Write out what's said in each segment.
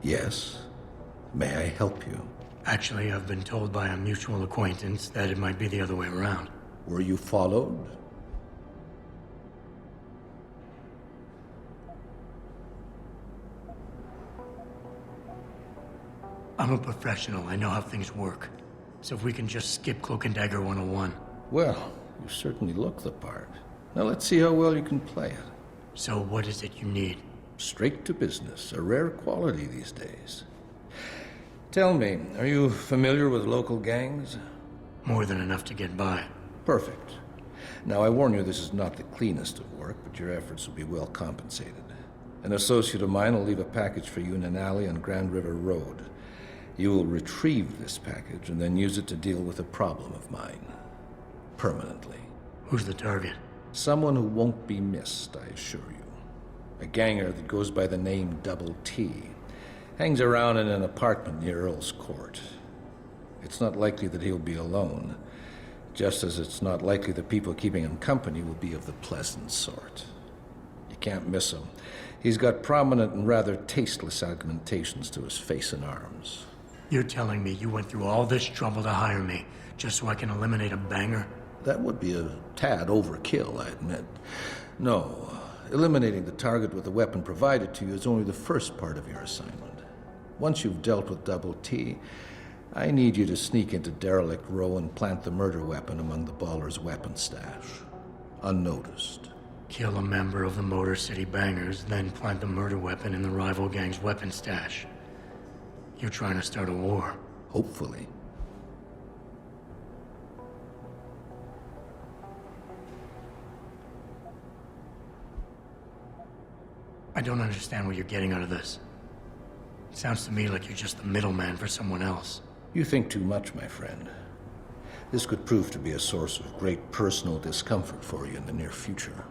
Yes. May I help you? Actually, I've been told by a mutual acquaintance that it might be the other way around. Were you followed? I'm a professional. I know how things work. So if we can just skip Cloak and Dagger 101. Well, you certainly look the part. Now let's see how well you can play it. So what is it you need? Straight to business, a rare quality these days. Tell me, are you familiar with local gangs? More than enough to get by. Perfect. Now I warn you, this is not the cleanest of work, but your efforts will be well compensated. An associate of mine will leave a package for you in an alley on Grand River Road. You will retrieve this package and then use it to deal with a problem of mine. Permanently. Who's the target? Someone who won't be missed, I assure you. A ganger that goes by the name Double T. Hangs around in an apartment near Earl's Court. It's not likely that he'll be alone, just as it's not likely the people keeping him company will be of the pleasant sort. You can't miss him. He's got prominent and rather tasteless augmentations to his face and arms. You're telling me you went through all this trouble to hire me, just so I can eliminate a banger? That would be a tad overkill, I admit. No, eliminating the target with the weapon provided to you is only the first part of your assignment. Once you've dealt with Double T, I need you to sneak into Derelict Row and plant the murder weapon among the Baller's weapon stash. Unnoticed. Kill a member of the Motor City Bangers, then plant the murder weapon in the rival gang's weapon stash. You're trying to start a war. Hopefully. I don't understand what you're getting out of this. It sounds to me like you're just the middleman for someone else. You think too much, my friend. This could prove to be a source of great personal discomfort for you in the near future.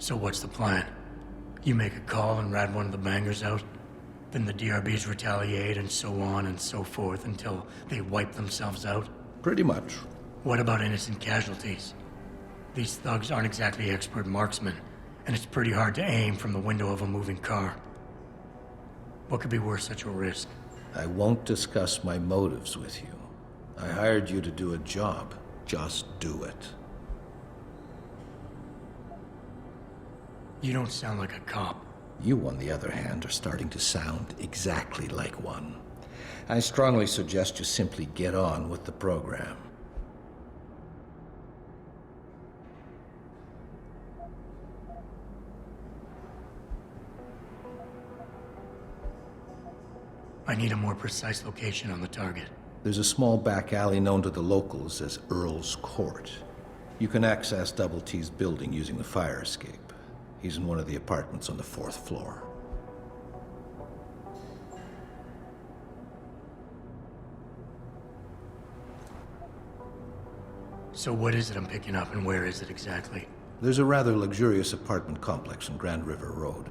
So what's the plan? You make a call and rat one of the bangers out? Then the DRBs retaliate and so on and so forth until they wipe themselves out? Pretty much. What about innocent casualties? These thugs aren't exactly expert marksmen, and it's pretty hard to aim from the window of a moving car. What could be worth such a risk? I won't discuss my motives with you. I hired you to do a job. Just do it. You don't sound like a cop. You, on the other hand, are starting to sound exactly like one. I strongly suggest you simply get on with the program. I need a more precise location on the target. There's a small back alley known to the locals as Earl's Court. You can access Double T's building using the fire escape. He's in one of the apartments on the 4th floor. So what is it I'm picking up and where is it exactly? There's a rather luxurious apartment complex on Grand River Road.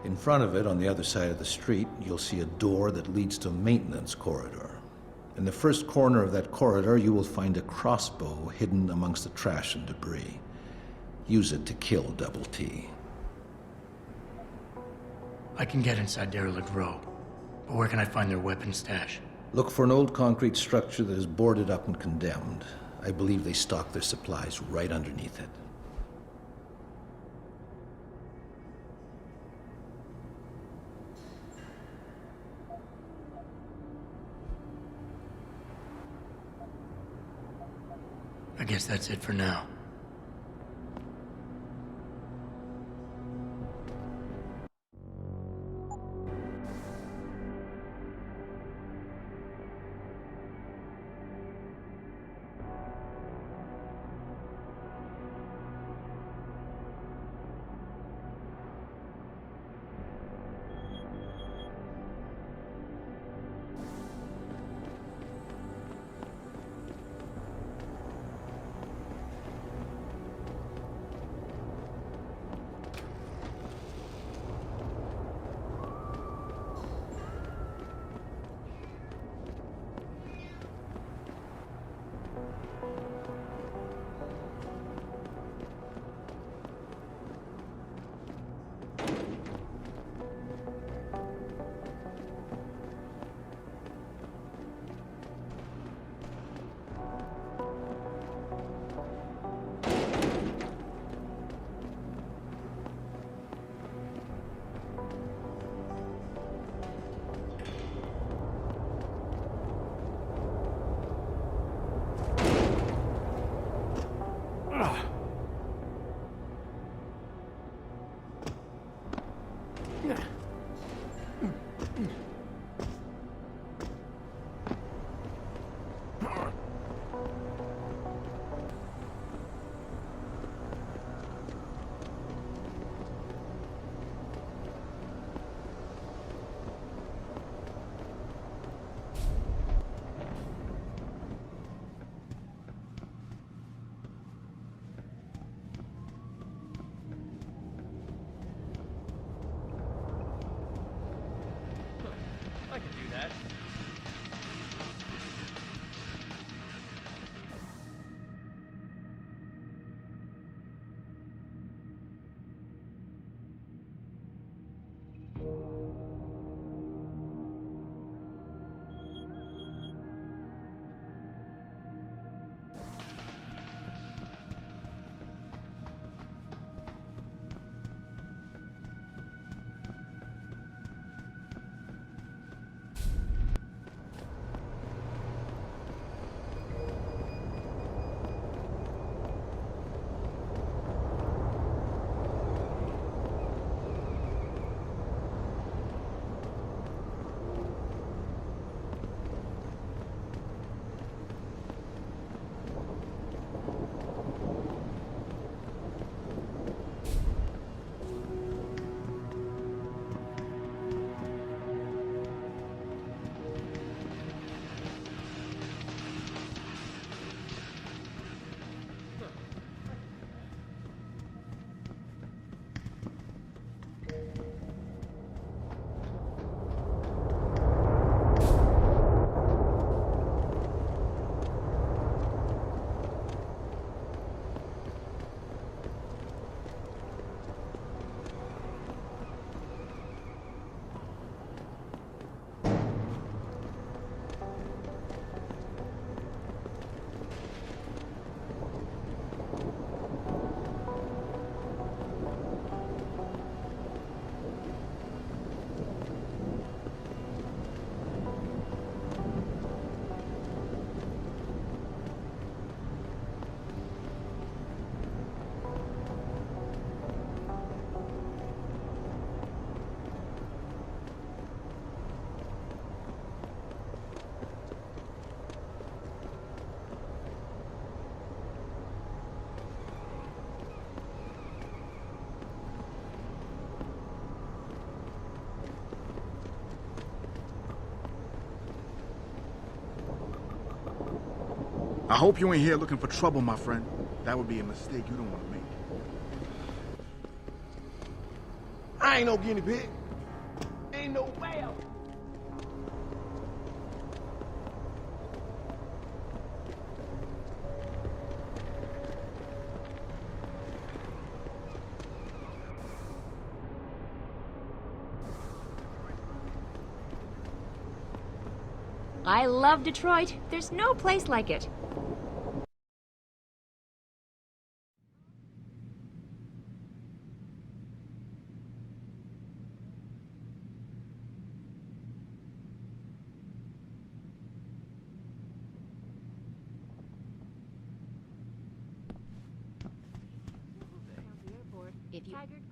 In front of it, on the other side of the street, you'll see a door that leads to a maintenance corridor. In the first corner of that corridor, you will find a crossbow hidden amongst the trash and debris. Use it to kill Double T. I can get inside Derelict Row, but where can I find their weapon stash? Look for an old concrete structure that is boarded up and condemned. I believe they stock their supplies right underneath it. I guess that's it for now. I hope you ain't here looking for trouble, my friend. That would be a mistake you don't want to make. I ain't no guinea pig. Ain't no whale. I love Detroit. There's no place like it.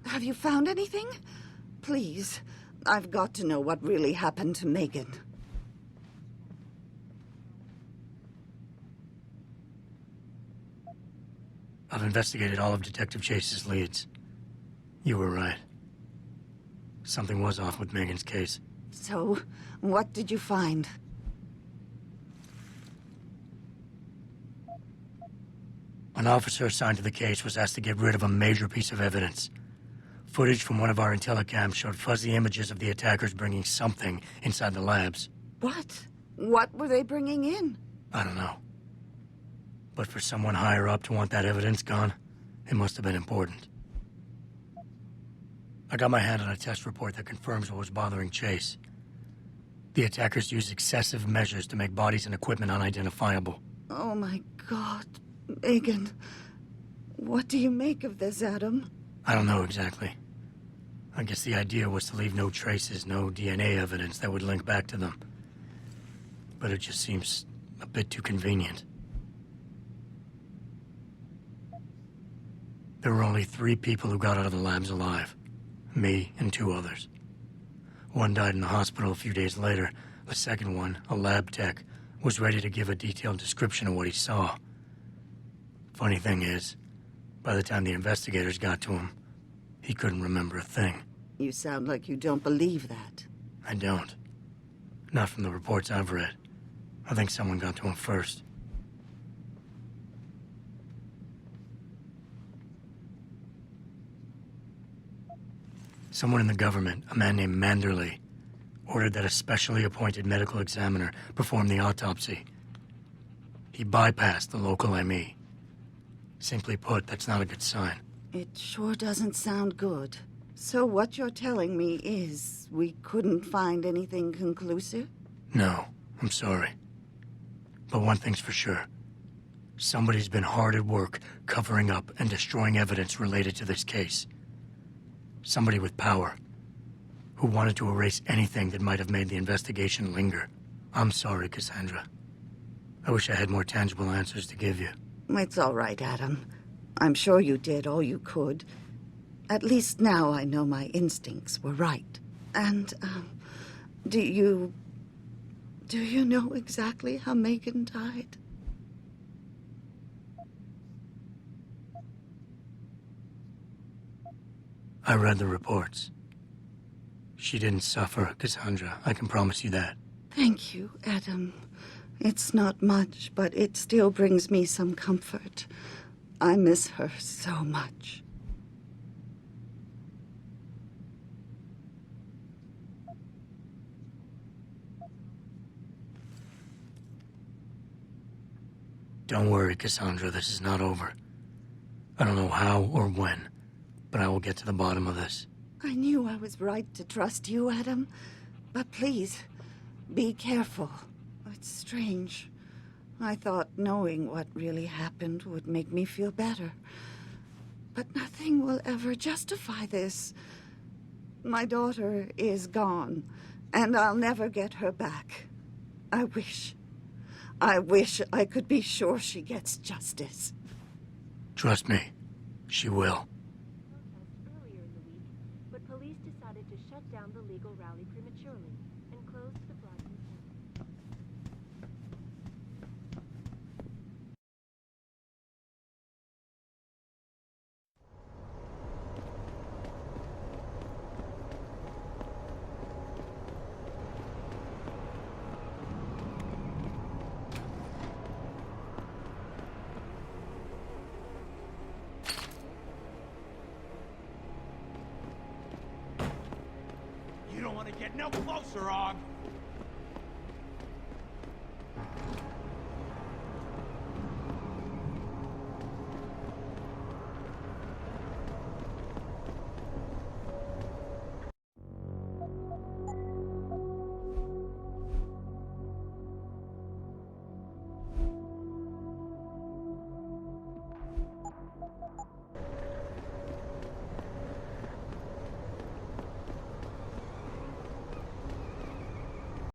Have you found anything? Please, I've got to know what really happened to Megan. I've investigated all of Detective Chase's leads. You were right. Something was off with Megan's case. So, what did you find? An officer assigned to the case was asked to get rid of a major piece of evidence. Footage from one of our intellicams showed fuzzy images of the attackers bringing something inside the labs. What? What were they bringing in? I don't know. But for someone higher up to want that evidence gone, it must have been important. I got my hand on a test report that confirms what was bothering Chase. The attackers used excessive measures to make bodies and equipment unidentifiable. Oh my God, Megan. What do you make of this, Adam? I don't know exactly. I guess the idea was to leave no traces, no DNA evidence that would link back to them. But it just seems a bit too convenient. There were only 3 people who got out of the labs alive. Me and 2 others. One died in the hospital a few days later. The second one, a lab tech, was ready to give a detailed description of what he saw. Funny thing is, by the time the investigators got to him, he couldn't remember a thing. You sound like you don't believe that. I don't. Not from the reports I've read. I think someone got to him first. Someone in the government, a man named Manderley, ordered that a specially appointed medical examiner perform the autopsy. He bypassed the local ME. Simply put, that's not a good sign. It sure doesn't sound good. So what you're telling me is we couldn't find anything conclusive? No, I'm sorry. But one thing's for sure. Somebody's been hard at work covering up and destroying evidence related to this case. Somebody with power, who wanted to erase anything that might have made the investigation linger. I'm sorry, Cassandra. I wish I had more tangible answers to give you. It's all right, Adam. I'm sure you did all you could. At least now I know my instincts were right. And, do you know exactly how Megan died? I read the reports. She didn't suffer, Cassandra. I can promise you that. Thank you, Adam. It's not much, but it still brings me some comfort. I miss her so much. Don't worry, Cassandra. This is not over. I don't know how or when, but I will get to the bottom of this. I knew I was right to trust you, Adam. But please, be careful. It's strange. I thought knowing what really happened would make me feel better. But nothing will ever justify this. My daughter is gone, and I'll never get her back. I wish I could be sure she gets justice. Trust me, she will. Earlier in the week, but police decided to shut down the legal rally prematurely and closed the broadcast. You don't want to get no closer, Og.